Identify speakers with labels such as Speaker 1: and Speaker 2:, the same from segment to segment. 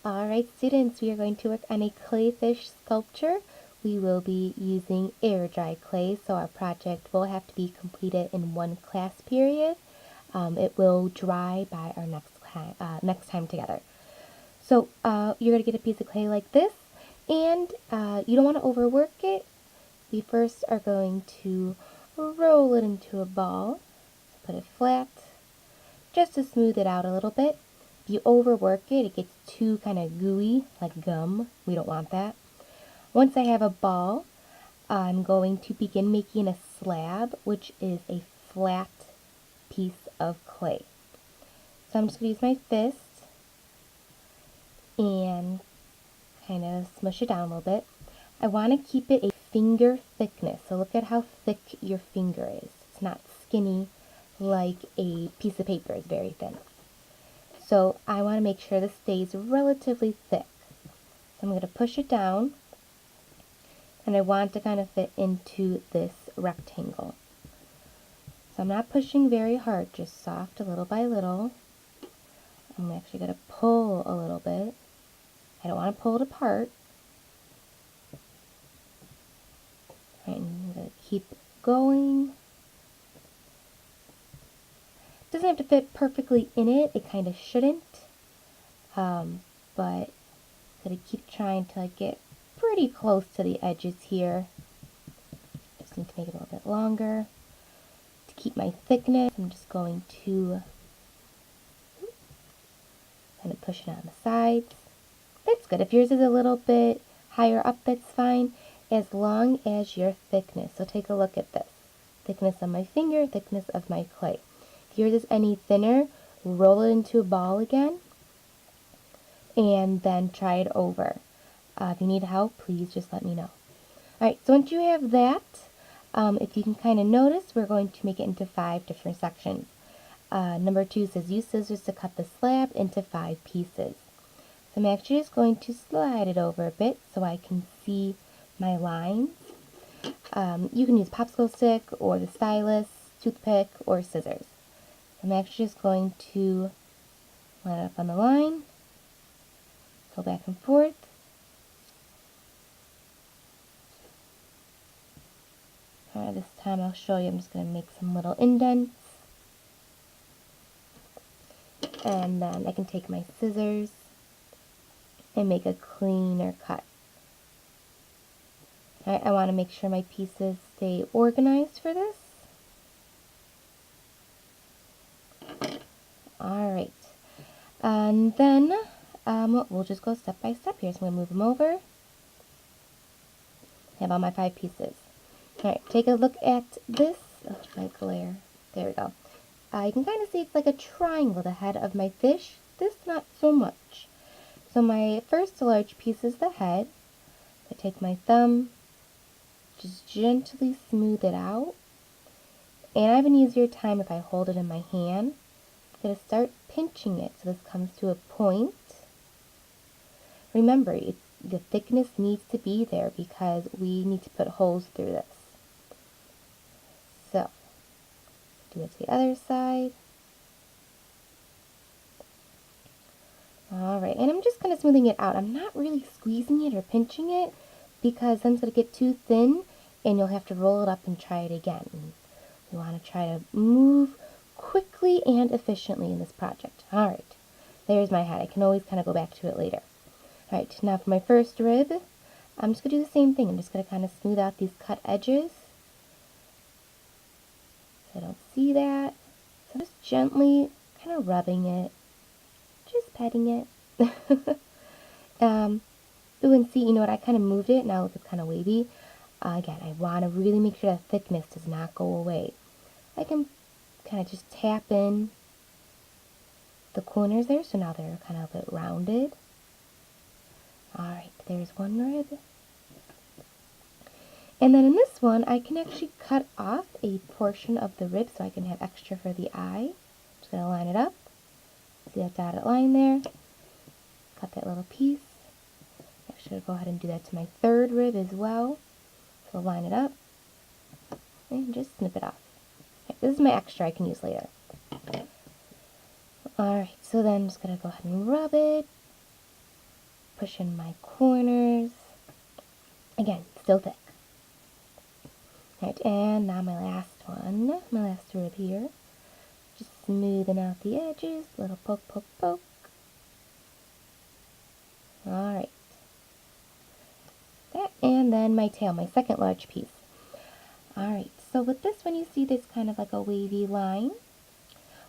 Speaker 1: Alright students, we are going to work on a clay fish sculpture. We will be using air dry clay, so our project will have to be completed in one class period. It will dry by our next time together. So you're going to get a piece of clay like this, and you don't want to overwork it. We first are going to roll it into a ball, put it flat, just to smooth it out a little bit. If you overwork it, it gets too kind of gooey, like gum. We don't want that. Once I have a ball, I'm going to begin making a slab, which is a flat piece of clay. So I'm just going to use my fist and kind of smush it down a little bit. I want to keep it a finger thickness. So look at how thick your finger is. It's not skinny like a piece of paper. It's very thin. So I want to make sure this stays relatively thick. So I'm going to push it down, and I want to kind of fit into this rectangle. So I'm not pushing very hard, just soft, a little by little. I'm actually going to pull a little bit. I don't want to pull it apart. All right, I'm going to keep going. It doesn't have to fit perfectly in it. It kind of shouldn't. But I'm going to keep trying to get pretty close to the edges here. Just need to make it a little bit longer. To keep my thickness, I'm just going to kind of push it on the sides. That's good. If yours is a little bit higher up, that's fine, as long as your thickness. So take a look at this. Thickness of my finger, thickness of my clay. If yours is any thinner, roll it into a ball again, and then try it over. If you need help, please just let me know. Alright, so once you have that, if you can kind of notice, we're going to make it into 5 different sections. Number 2 says use scissors to cut the slab into 5 pieces. So I'm actually just going to slide it over a bit so I can see my lines. You can use popsicle stick or the stylus, toothpick, or scissors. I'm actually just going to line it up on the line, go back and forth. Alright, this time I'll show you. I'm just going to make some little indents. And then I can take my scissors and make a cleaner cut. Alright, I want to make sure my pieces stay organized for this. Alright, and then we'll just go step by step here. So I'm going to move them over. I have all my 5 pieces. Alright, take a look at this. Oh, my glare. There we go. You can kind of see it's like a triangle, the head of my fish. This, not so much. So my first large piece is the head. I take my thumb, just gently smooth it out. And I have an easier time if I hold it in my hand. I'm going to start pinching it so this comes to a point. Remember, the thickness needs to be there because we need to put holes through this. So, do it to the other side. Alright, and I'm just kind of smoothing it out. I'm not really squeezing it or pinching it because then it's going to get too thin and you'll have to roll it up and try it again. And we want to try to move quickly and efficiently in this project. Alright, there's my head. I can always kind of go back to it later. Alright, now for my first rib, I'm just going to do the same thing. I'm just going to kind of smooth out these cut edges. So I don't see that. So I'm just gently kind of rubbing it. Just petting it. Ooh, and see, you know what, I kind of moved it, now it's kind of wavy. Again, I want to really make sure that thickness does not go away. I can kind of just tap in the corners there, so now they're kind of a bit rounded. Alright, there's one rib. And then in this one, I can actually cut off a portion of the rib so I can have extra for the eye. Just going to line it up. See that dotted line there? Cut that little piece. Actually, I'll go ahead and do that to my third rib as well. So line it up and just snip it off. Okay, this is my extra I can use later. Alright, so then I'm just going to go ahead and rub it. push in my corners. Again, still thick. Alright, and now my last one, my last rib here. Just smoothing out the edges, little poke, poke, poke. Alright. That, and then my tail, my second large piece. Alright, so with this one you see there's kind of like a wavy line.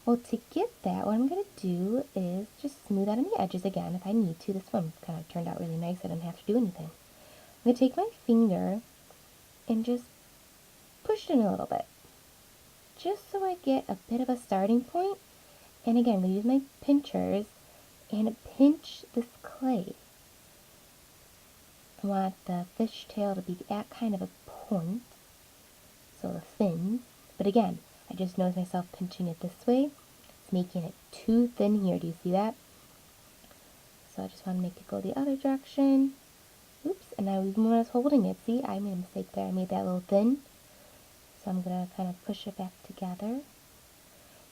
Speaker 1: Well, to get that, what I'm going to do is just smooth out on the edges again if I need to. This one kind of turned out really nice. I didn't have to do anything. I'm going to take my finger and just push it in a little bit, just so I get a bit of a starting point. And again, I'm going to use my pinchers and pinch this clay. I want the fishtail to be at kind of a point, so the fin. But again, I just notice myself pinching it this way. It's making it too thin here. Do you see that? So I just want to make it go the other direction. Oops, and now even when I was holding it, see, I made a mistake there. I made that a little thin. So I'm going to kind of push it back together.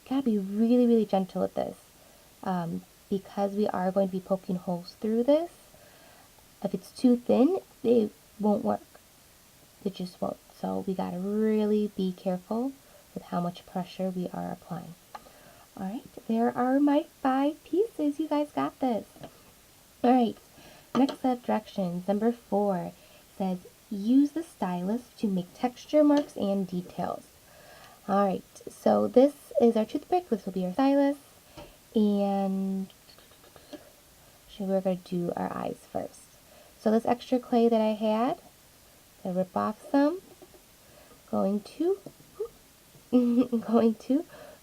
Speaker 1: Gotta be really, really gentle with this. Because we are going to be poking holes through this. If it's too thin, it won't work. It just won't. So we gotta really be careful with how much pressure we are applying. Alright, there are my 5 pieces. You guys got this. Alright, next set of directions. Number 4 says, use the stylus to make texture marks and details. Alright, so this is our toothpick. This will be our stylus. And we're going to do our eyes first. So this extra clay that I had, I rip off some. Going to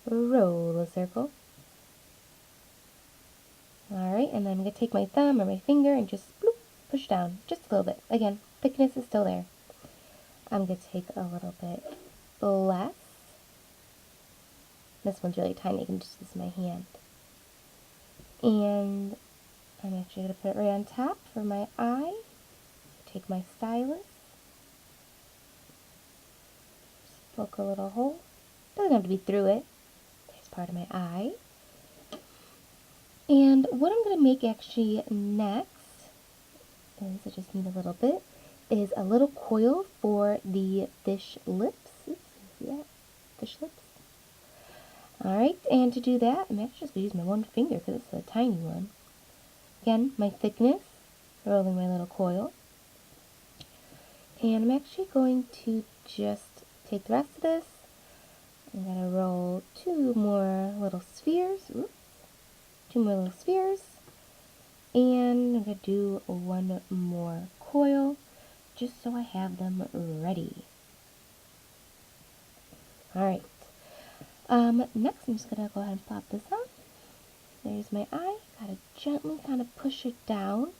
Speaker 1: roll a circle. Alright, and then I'm going to take my thumb or my finger and just bloop, push down just a little bit. Again, thickness is still there. I'm going to take a little bit less. This one's really tiny, I can just use my hand. And I'm actually going to put it right on top for my eye. Take my stylus. Just poke a little hole. Doesn't have to be through it. There's part of my eye. And what I'm going to make actually next, is I just need a little bit, is a little coil for the fish lips. Oops, see that? Fish lips. Alright, and to do that, I'm actually just going to use my one finger because it's a tiny one. Again, my thickness, rolling my little coil. And I'm actually going to just take the rest of this. I'm going to roll 2 more little spheres. Oops. 2 more little spheres. And I'm going to do 1 more coil, just so I have them ready. Alright. Next I'm just going to go ahead and plop this on. There's my eye. Gotta gently kind of push it down.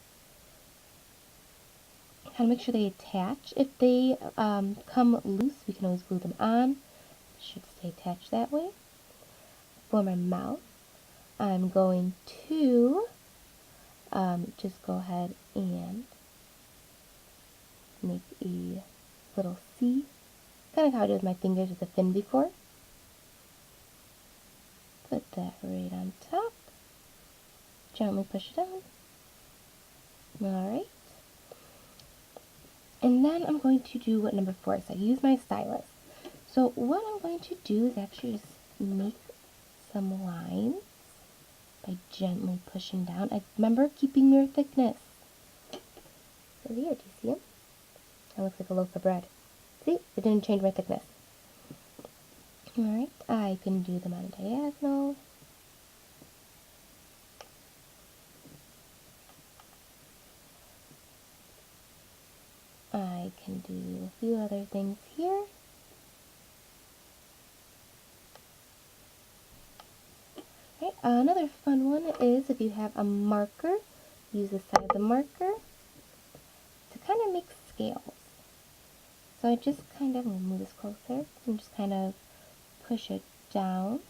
Speaker 1: Kind of make sure they attach. If they come loose, we can always glue them on. It should stay attached that way. For my mouth, I'm going to just go ahead and make a little C. Kind of how I did with my fingers with the fin before. Put that right on top. Gently push it down. Alright. And then I'm going to do what number 4 said. Use my stylus. So what I'm going to do is actually just make some lines by gently pushing down. Remember, keeping your thickness. So here, do you see them? That looks like a loaf of bread. See? It didn't change my thickness. Alright, I can do them on a diagonal. I can do a few other things here. Okay, another fun one is if you have a marker, use the side of the marker to kind of make scales. So I just kind of, I'm going to move this closer, and just kind of push it down.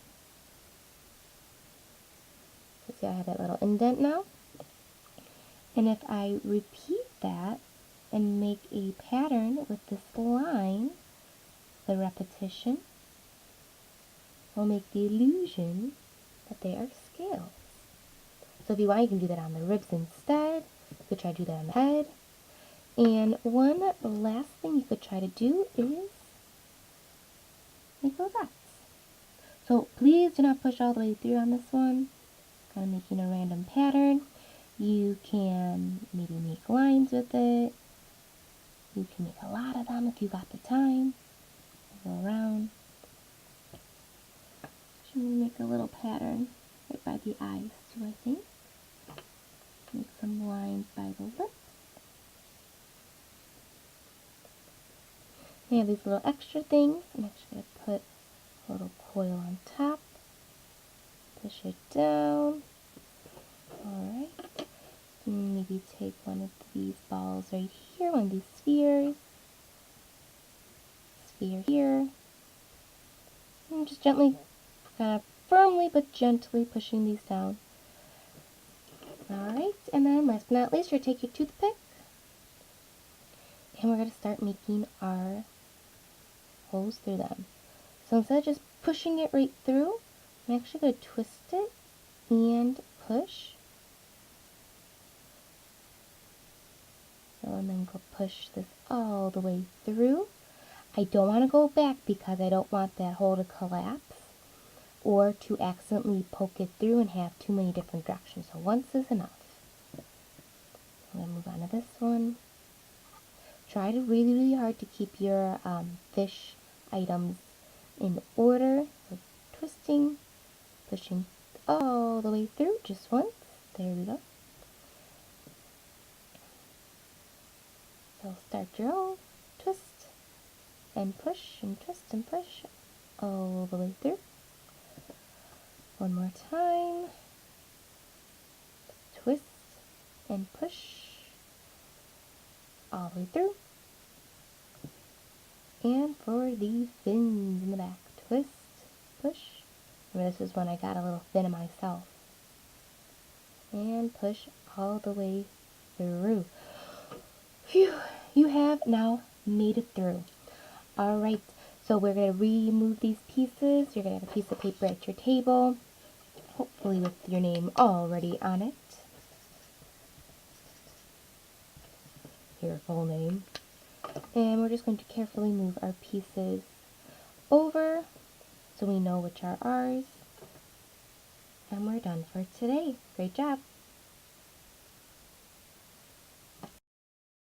Speaker 1: So see, I have that little indent now. And if I repeat that and make a pattern with this line, the repetition will make the illusion that they are scales. So if you want, you can do that on the ribs instead. You could try to do that on the head. And one last thing you could try to do is make little dots. So please do not push all the way through on this one. Kind of making a random pattern. You can maybe make lines with it. You can make a lot of them if you got the time. Go around. Should we make a little pattern right by the eyes too, I think. Make some lines by the lips. I have these little extra things. I'm actually going to put a little coil on top. Push it down. Alright. Maybe take one of these balls right here, one of these spheres. Sphere here. And just gently, kind of firmly but gently pushing these down. Alright, and then last but not least, you're going to take your toothpick. And we're going to start making our holes through them. So instead of just pushing it right through, I'm actually going to twist it and push. So and then go push this all the way through. I don't want to go back because I don't want that hole to collapse or to accidentally poke it through and have too many different directions. So once is enough. I'm going to move on to this one. Try to really hard to keep your fish items in order. So twisting, pushing all the way through just once. There we go. So start your own, twist and push and twist and push all the way through. One more time. Twist and push all the way through. And for the fins in the back, twist, push. Remember, this is when I got a little fin of myself. And push all the way through. Phew, you have now made it through. Alright, so we're going to remove these pieces. You're going to have a piece of paper at your table, hopefully with your name already on it. Your full name. And we're just going to carefully move our pieces over so we know which are ours. And we're done for today. Great job.